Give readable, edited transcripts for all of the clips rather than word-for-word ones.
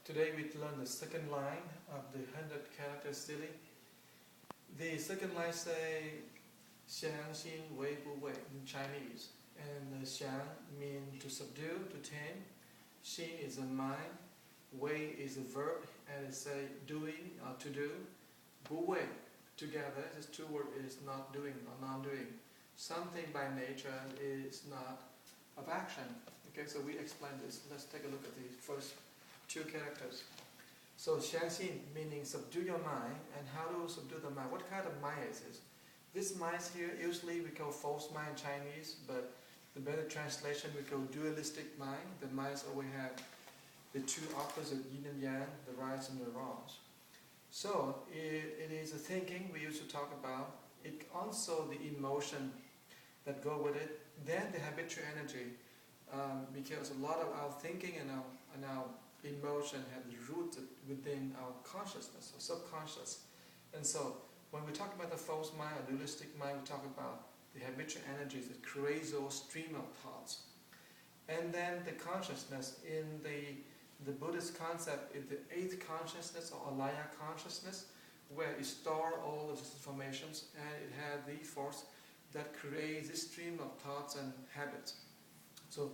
Today we learn the second line of the 100 characters Steele. The second line say Xiang Xin Wei Bu Wei in Chinese. And Xiang means to subdue, to tame. Xin is a mind. Wei is a verb, and it say doing or to do. Bu Wei, together, this two words is not doing or non-doing. Something by nature is not of action. Okay, so we explain this. Let's take a look at the first two characters. So Xiang Xin meaning subdue your mind, and how to subdue the mind? What kind of mind is this? This mind here, usually we call false mind in Chinese, but the better translation we call dualistic mind. The minds always have the two opposite, yin and yang, the rights and the wrongs. So it is a thinking we used to talk about. It also the emotion that go with it. Then the habitual energy, because a lot of our thinking and our emotion have rooted within our consciousness or subconscious. And so when we talk about the false mind or dualistic mind, we talk about the habitual energies that create those stream of thoughts. And then the consciousness in the Buddhist concept is the eighth consciousness or alaya consciousness, where it stores all of these informations, and it has the force that creates this stream of thoughts and habits. So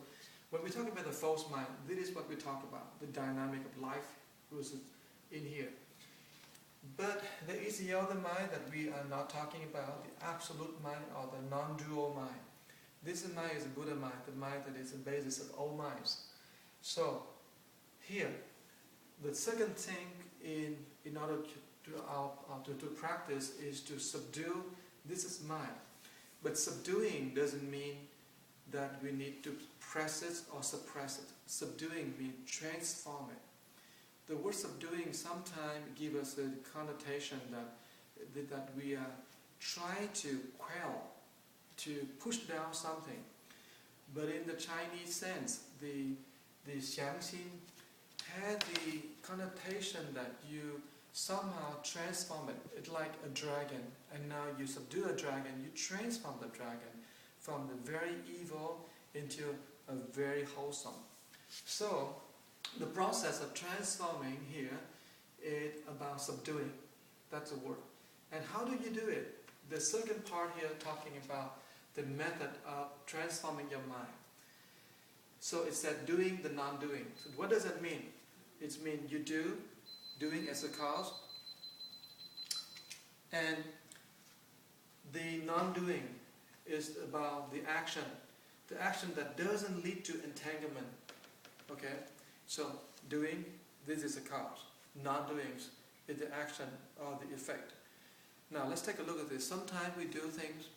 when we talk about the false mind, this is what we talk about, the dynamic of life was in here. But there is the other mind that we are not talking about, the absolute mind or the non-dual mind. This mind is a Buddha mind, the mind that is the basis of all minds. So here, the second thing in order to practice is to subdue. This is mind. But subduing doesn't mean that we need to press it or suppress it. Subduing means transform it. The word subduing sometimes gives us a connotation that we are trying to quell, to push down something. But in the Chinese sense, the Xiang Xin had the connotation that you somehow transform it. It's like a dragon, and now you subdue a dragon, you transform the dragon from the very evil into a very wholesome. So the process of transforming here is about subduing. That's the word. And how do you do it? The second part here talking about the method of transforming your mind. So it's that doing the non-doing. So what does that mean? It means you do, doing as a cause, and the non-doing is about the action that doesn't lead to entanglement. Okay? So doing, this is a cause. Non-doing is the action or the effect. Now let's take a look at this. Sometimes we do things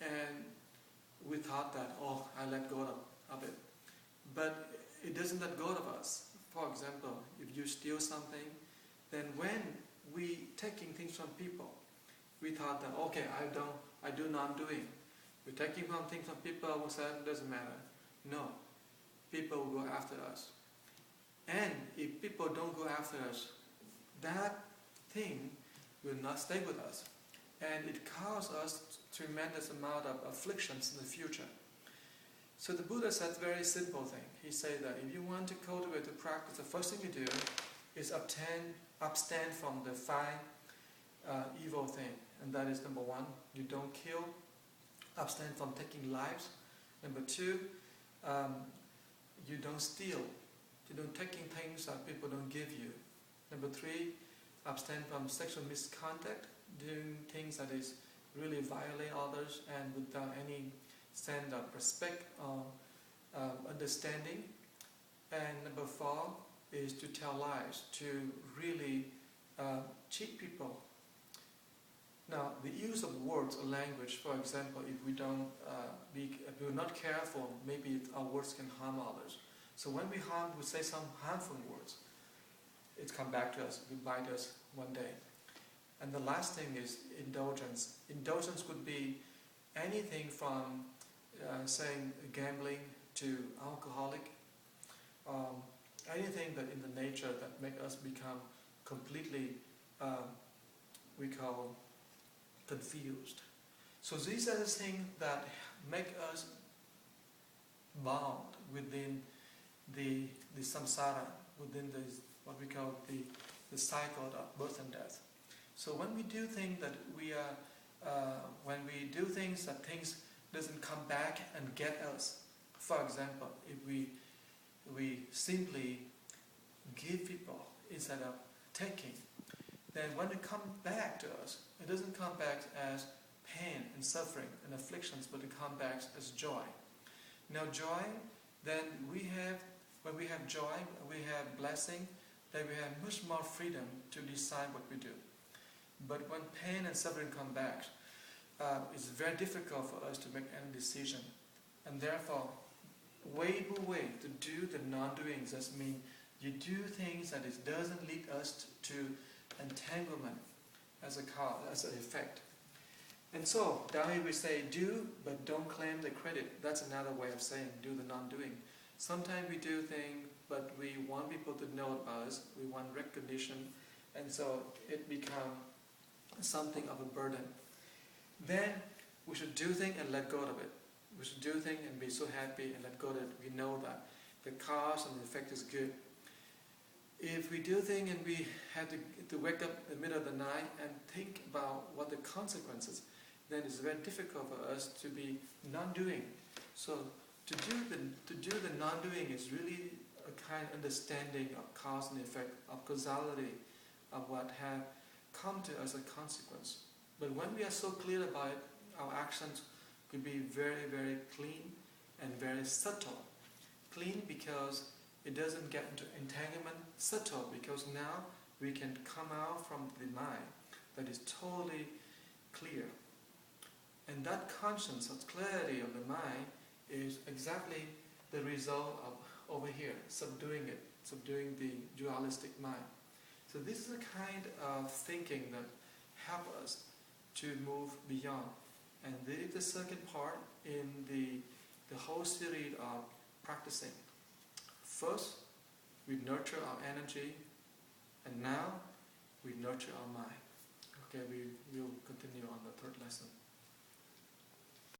and we thought that, oh, I let go of it. But it doesn't let go of us. For example, if you steal something, then when we taking things from people, we thought that, okay, I do non-doing. We're taking things from people, we said it doesn't matter. No, people will go after us. And if people don't go after us, that thing will not stay with us. And it causes us tremendous amount of afflictions in the future. So the Buddha said a very simple thing. He said that if you want to cultivate the practice, the first thing you do is abstain from the five evil things. And that is number one, you don't kill. Abstain from taking lives. Number two, you don't steal. You don't taking things that people don't give you. Number three, abstain from sexual misconduct, doing things that is really violate others and without any sense of respect or understanding. And number four is to tell lies, to really cheat people. Now, the use of words or language, for example, if we're not careful, maybe our words can harm others. So when we say some harmful words, it comes back to us, it will bite us one day. And the last thing is indulgence. Indulgence could be anything from saying gambling to alcoholic, anything that in the nature that make us become completely, we call confused. So these are the things that make us bound within the samsara, within what we call the cycle of birth and death. So when we do things that when we do things that things doesn't come back and get us. For example, if we simply give people instead of taking, then when it comes back to us, it doesn't come back as pain and suffering and afflictions, but it comes back as joy. Now joy, then when we have joy, we have blessing, then we have much more freedom to decide what we do. But when pain and suffering come back, it's very difficult for us to make any decision. And therefore, way to do the non-doing just means you do things that it doesn't lead us to entanglement as a cause, as an effect. And so, down here we say do, but don't claim the credit. That's another way of saying do the non-doing. Sometimes we do things, but we want people to know about us. We want recognition, and so it becomes something of a burden. Then we should do things and let go of it. We should do things and be so happy and let go of it. We know that the cause and the effect is good. If we do things and we have to wake up in the middle of the night and think about what the consequences, then it's very difficult for us to be non-doing. So to do the non-doing is really a kind of understanding of cause and effect, of causality, of what have come to us as a consequence. But when we are so clear about it, our actions could be very, very clean and very subtle. Clean because it doesn't get into entanglement. Subtle because now we can come out from the mind that is totally clear. And that conscience, that clarity of the mind is exactly the result of over here, subduing the dualistic mind. So this is a kind of thinking that helps us to move beyond. And this is the second part in the whole series of practicing. First, we nurture our energy, and now we nurture our mind. Okay, we will continue on the third lesson.